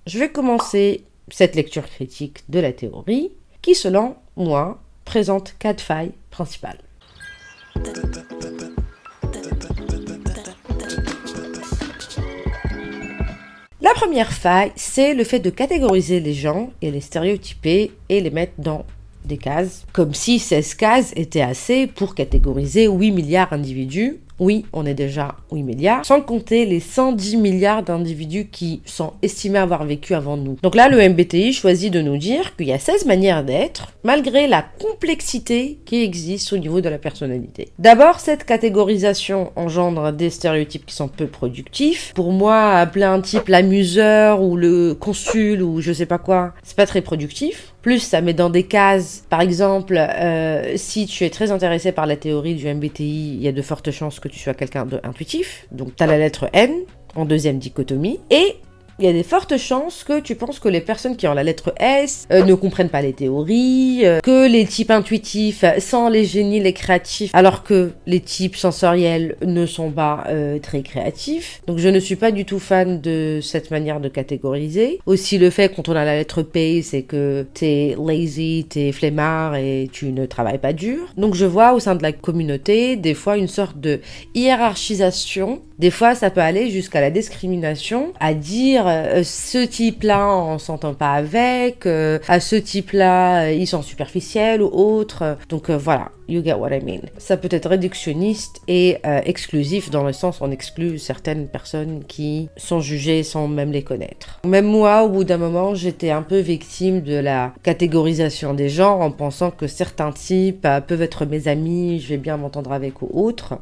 je vais commencer cette lecture critique de la théorie qui, selon moi, présente 4 failles principales. La première faille, c'est le fait de catégoriser les gens et les stéréotyper et les mettre dans des cases, comme si 16 cases étaient assez pour catégoriser 8 milliards d'individus. Oui, on est déjà 8 milliards, sans compter les 110 milliards d'individus qui sont estimés avoir vécu avant nous. Donc là, le MBTI choisit de nous dire qu'il y a 16 manières d'être, malgré la complexité qui existe au niveau de la personnalité. D'abord, cette catégorisation engendre des stéréotypes qui sont peu productifs. Pour moi, appeler un type l'amuseur ou le consul ou je sais pas quoi, c'est pas très productif. Plus, ça met dans des cases. Par exemple, si tu es très intéressé par la théorie du MBTI, il y a de fortes chances que tu sois quelqu'un d'intuitif. Donc, tu as la lettre N en deuxième dichotomie. Et il y a des fortes chances que tu penses que les personnes qui ont la lettre S ne comprennent pas les théories, que les types intuitifs sont les génies, les créatifs, alors que les types sensoriels ne sont pas très créatifs. Donc je ne suis pas du tout fan de cette manière de catégoriser. Aussi le fait quand on a la lettre P, c'est que t'es lazy, t'es flemmard et tu ne travailles pas dur. Donc je vois au sein de la communauté des fois une sorte de hiérarchisation. Des fois ça peut aller jusqu'à la discrimination, à dire ce type-là, on s'entend pas avec, à ce type-là, ils sont superficiels ou autres. Donc voilà, you get what I mean. Ça peut être réductionniste et exclusif dans le sens où on exclut certaines personnes qui sont jugées sans même les connaître. Même moi, au bout d'un moment, j'étais un peu victime de la catégorisation des gens en pensant que certains types peuvent être mes amis, je vais bien m'entendre avec ou autres,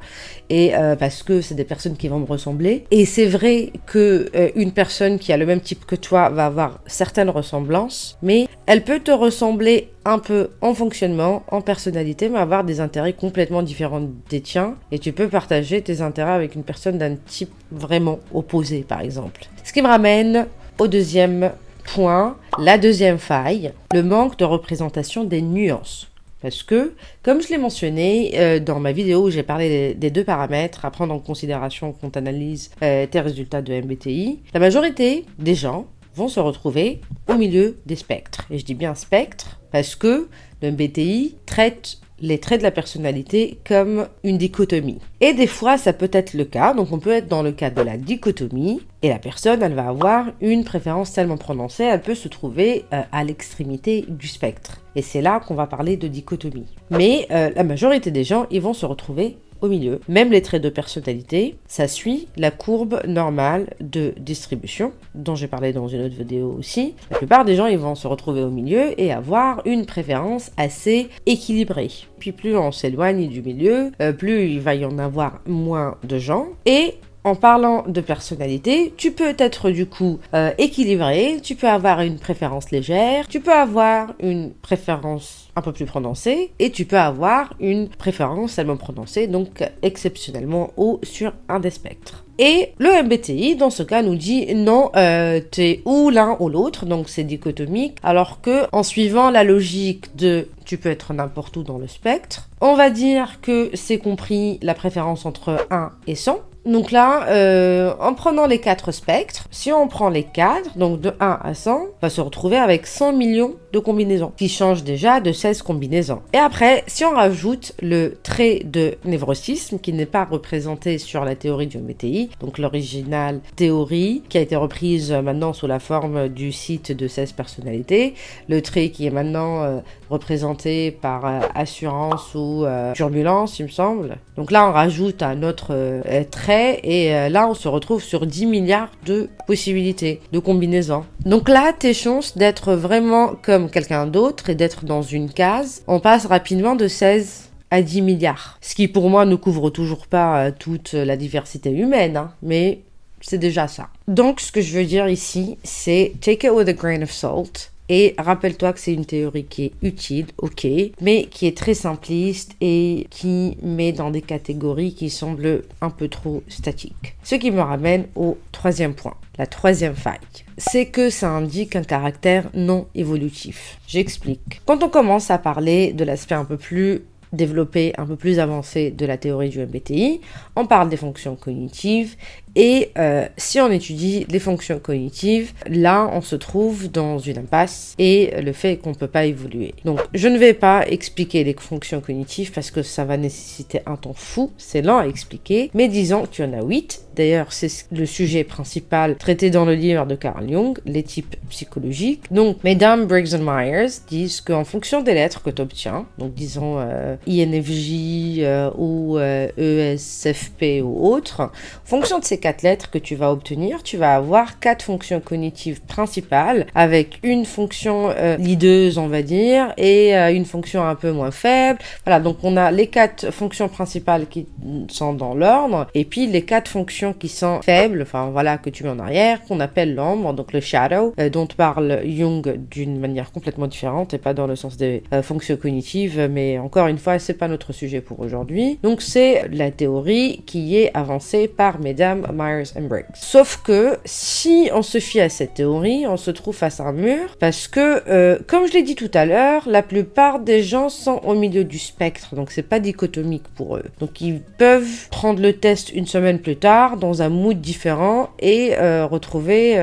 et parce que c'est des personnes qui vont me ressembler. Et c'est vrai que une personne qui a le même type que toi va avoir certaines ressemblances, mais elle peut te ressembler un peu en fonctionnement, en personnalité, mais avoir des intérêts complètement différents des tiens, et tu peux partager tes intérêts avec une personne d'un type vraiment opposé, par exemple. Ce qui me ramène au deuxième point, la deuxième faille, le manque de représentation des nuances. Parce que, comme je l'ai mentionné dans ma vidéo où j'ai parlé des 2 paramètres à prendre en considération quand on analyse tes résultats de MBTI, la majorité des gens vont se retrouver au milieu des spectres. Et je dis bien spectre parce que le MBTI traite les traits de la personnalité comme une dichotomie. Et des fois, ça peut être le cas. Donc, on peut être dans le cas de la dichotomie et la personne, elle va avoir une préférence tellement prononcée, elle peut se trouver à l'extrémité du spectre. Et c'est là qu'on va parler de dichotomie. Mais la majorité des gens, ils vont se retrouver au milieu. Même les traits de personnalité, ça suit la courbe normale de distribution, dont j'ai parlé dans une autre vidéo aussi. La plupart des gens, ils vont se retrouver au milieu et avoir une préférence assez équilibrée. Puis plus on s'éloigne du milieu, plus il va y en avoir moins de gens. Et en parlant de personnalité, tu peux être du coup équilibré, tu peux avoir une préférence légère, tu peux avoir une préférence un peu plus prononcée et tu peux avoir une préférence tellement prononcée, donc exceptionnellement haut sur un des spectres. Et le MBTI, dans ce cas, nous dit non, t'es ou l'un ou l'autre, donc c'est dichotomique, alors que en suivant la logique de tu peux être n'importe où dans le spectre, on va dire que c'est compris la préférence entre 1 et 100. Donc là, en prenant les 4 spectres, si on prend les cadres, donc de 1 à 100, on va se retrouver avec 100 millions de combinaisons, qui changent déjà de 16 combinaisons. Et après, si on rajoute le trait de névrosisme, qui n'est pas représenté sur la théorie du MBTI, donc l'originale théorie, qui a été reprise maintenant sous la forme du site de 16 personnalités, le trait qui est maintenant représenté par assurance ou turbulence, il me semble. Donc là, on rajoute un autre trait, et là on se retrouve sur 10 milliards de possibilités de combinaisons. Donc là tes chances d'être vraiment comme quelqu'un d'autre et d'être dans une case, on passe rapidement de 16 à 10 milliards. Ce qui pour moi ne couvre toujours pas toute la diversité humaine, hein, mais c'est déjà ça. Donc ce que je veux dire ici, c'est take it with a grain of salt. Et rappelle-toi que c'est une théorie qui est utile, ok, mais qui est très simpliste et qui met dans des catégories qui semblent un peu trop statiques. Ce qui me ramène au troisième point, la troisième faille. C'est que ça indique un caractère non évolutif. J'explique. Quand on commence à parler de l'aspect un peu plus développé, un peu plus avancé de la théorie du MBTI, on parle des fonctions cognitives Et si on étudie les fonctions cognitives, là, on se trouve dans une impasse et le fait qu'on ne peut pas évoluer. Donc, je ne vais pas expliquer les fonctions cognitives parce que ça va nécessiter un temps fou, c'est lent à expliquer, mais disons qu'il y en a 8. D'ailleurs, c'est le sujet principal traité dans le livre de Carl Jung, les types psychologiques. Donc, mesdames Briggs and Myers disent qu'en fonction des lettres que tu obtiens, donc disons INFJ ou ESFP ou autre, en fonction de ces 4 lettres que tu vas obtenir, tu vas avoir 4 fonctions cognitives principales avec une fonction leaduse, on va dire, et une fonction un peu moins faible. Voilà, donc on a les 4 fonctions principales qui sont dans l'ordre, et puis les 4 fonctions qui sont faibles, enfin voilà, que tu mets en arrière, qu'on appelle l'ombre, donc le shadow, dont parle Jung d'une manière complètement différente et pas dans le sens des fonctions cognitives, mais encore une fois, c'est pas notre sujet pour aujourd'hui. Donc c'est la théorie qui est avancée par mesdames Myers and Briggs. Sauf que si on se fie à cette théorie, on se trouve face à un mur parce que, comme je l'ai dit tout à l'heure, la plupart des gens sont au milieu du spectre, donc c'est pas dichotomique pour eux. Donc ils peuvent prendre le test une semaine plus tard dans un mood différent et retrouver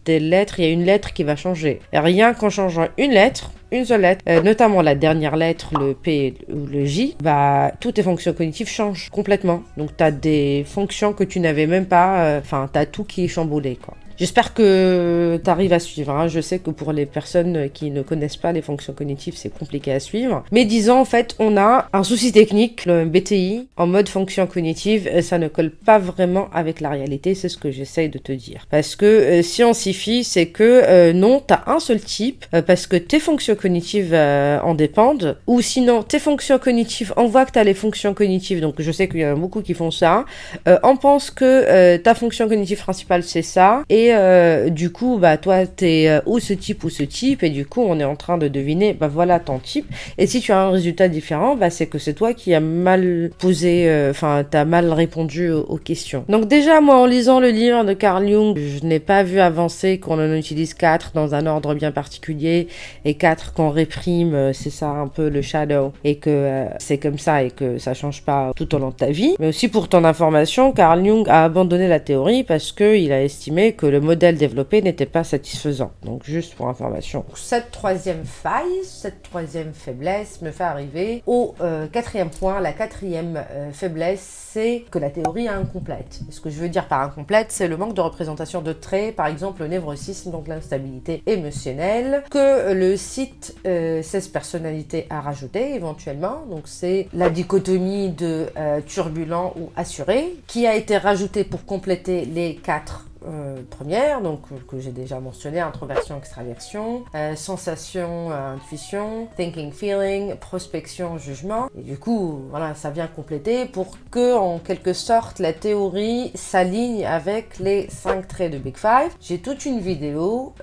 des lettres. Il y a une lettre qui va changer. Et rien qu'en changeant une seule lettre, notamment la dernière lettre, le P ou le J, bah, toutes tes fonctions cognitives changent complètement. Donc, tu as des fonctions que tu n'avais même pas, tu as tout qui est chamboulé, quoi. J'espère que tu arrives à suivre. Hein. Je sais que pour les personnes qui ne connaissent pas les fonctions cognitives, c'est compliqué à suivre. Mais disons, en fait, on a un souci technique, le MBTI, en mode fonction cognitive, ça ne colle pas vraiment avec la réalité, c'est ce que j'essaye de te dire. Parce que si on s'y fie, c'est que non, tu as un seul type, parce que tes fonctions cognitives en dépendent, ou sinon, tes fonctions cognitives, on voit que tu as les fonctions cognitives, donc je sais qu'il y en a beaucoup qui font ça, on pense que ta fonction cognitive principale, c'est ça, et du coup, bah, toi, t'es ou ce type, et du coup, on est en train de deviner, bah, voilà ton type. Et si tu as un résultat différent, bah, c'est que c'est toi qui as mal posé, t'as mal répondu aux questions. Donc déjà, moi, en lisant le livre de Carl Jung, je n'ai pas vu avancer qu'on en utilise 4 dans un ordre bien particulier, et 4 qu'on réprime, c'est ça un peu le shadow, et que c'est comme ça, et que ça change pas tout au long de ta vie. Mais aussi pour ton information, Carl Jung a abandonné la théorie parce qu'il a estimé que le modèle développé n'était pas satisfaisant. Donc juste pour information. Cette troisième faille, cette troisième faiblesse me fait arriver au quatrième point. La quatrième faiblesse, c'est que la théorie est incomplète. Et ce que je veux dire par incomplète, c'est le manque de représentation de traits, par exemple le névrosisme, donc l'instabilité émotionnelle, que le site 16 personnalités a rajouté éventuellement. Donc c'est la dichotomie de turbulent ou assuré, qui a été rajoutée pour compléter les 4 première, donc que j'ai déjà mentionné, introversion, extraversion, sensation, intuition, thinking, feeling, prospection, jugement. Et du coup, voilà, ça vient compléter pour que, en quelque sorte, la théorie s'aligne avec les 5 traits de Big Five. J'ai toute une vidéo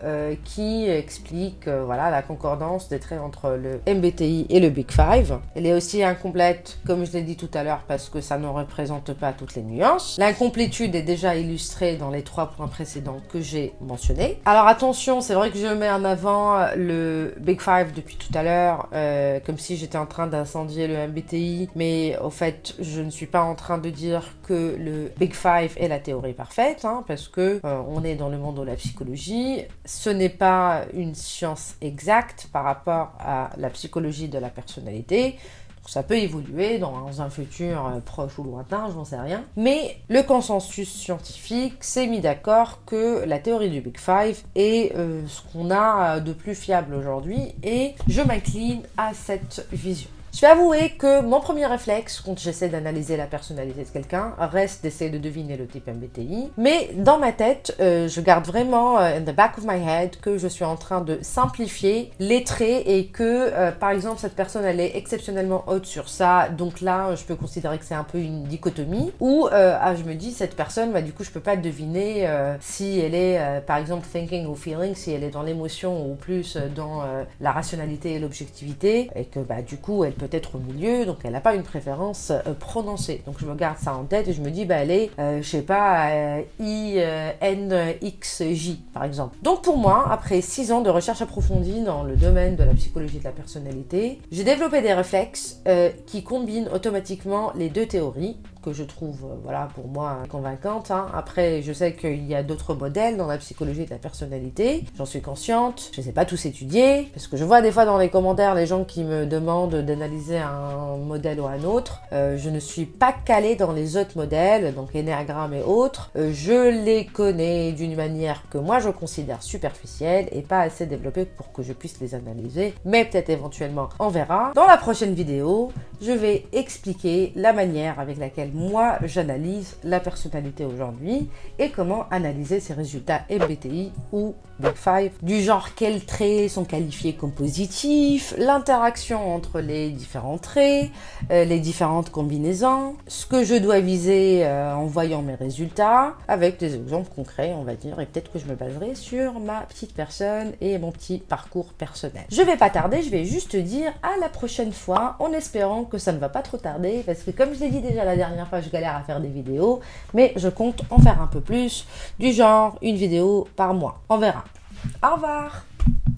qui explique, voilà, la concordance des traits entre le MBTI et le Big Five. Elle est aussi incomplète, comme je l'ai dit tout à l'heure, parce que ça ne représente pas toutes les nuances. L'incomplétude est déjà illustrée dans les 3 points précédents que j'ai mentionnés. Alors attention, c'est vrai que je mets en avant le Big Five depuis tout à l'heure, comme si j'étais en train d'incendier le MBTI, mais au fait, je ne suis pas en train de dire que le Big Five est la théorie parfaite, hein, parce que on est dans le monde de la psychologie. Ce n'est pas une science exacte par rapport à la psychologie de la personnalité. Ça peut évoluer dans un futur proche ou lointain, je n'en sais rien. Mais le consensus scientifique s'est mis d'accord que la théorie du Big Five est ce qu'on a de plus fiable aujourd'hui, et je m'incline à cette vision. Je vais avouer que mon premier réflexe quand j'essaie d'analyser la personnalité de quelqu'un reste d'essayer de deviner le type MBTI, mais dans ma tête, je garde vraiment in the back of my head que je suis en train de simplifier les traits et que, par exemple, cette personne elle est exceptionnellement haute sur ça, donc là, je peux considérer que c'est un peu une dichotomie, ou je me dis, cette personne, bah, du coup, je peux pas deviner si elle est, par exemple, thinking ou feeling, si elle est dans l'émotion ou plus dans la rationalité et l'objectivité, et que, bah, du coup, elle peut-être au milieu, donc elle n'a pas une préférence prononcée. Donc je me garde ça en tête et je me dis, bah elle est, je sais pas, INXJ par exemple. Donc pour moi, après 6 ans de recherche approfondie dans le domaine de la psychologie de la personnalité, j'ai développé des réflexes qui combinent automatiquement les deux théories, que je trouve, voilà, pour moi, convaincante. Après, je sais qu'il y a d'autres modèles dans la psychologie de la personnalité, j'en suis consciente, je ne sais pas tous étudier, parce que je vois des fois dans les commentaires les gens qui me demandent d'analyser un modèle ou un autre. Je ne suis pas calée dans les autres modèles, donc Ennéagramme et autres. Je les connais d'une manière que moi je considère superficielle et pas assez développée pour que je puisse les analyser, mais peut-être éventuellement on verra. Dans la prochaine vidéo, je vais expliquer la manière avec laquelle moi j'analyse la personnalité aujourd'hui et comment analyser ses résultats MBTI ou Big Five, du genre quels traits sont qualifiés comme positifs, l'interaction entre les différents traits, les différentes combinaisons, ce que je dois viser en voyant mes résultats, avec des exemples concrets on va dire, et peut-être que je me baserai sur ma petite personne et mon petit parcours personnel. Je vais pas tarder, je vais juste dire à la prochaine fois en espérant que ça ne va pas trop tarder, parce que comme je l'ai dit déjà la dernière fois, je galère à faire des vidéos, mais je compte en faire un peu plus, du genre une vidéo par mois. On verra. Au revoir!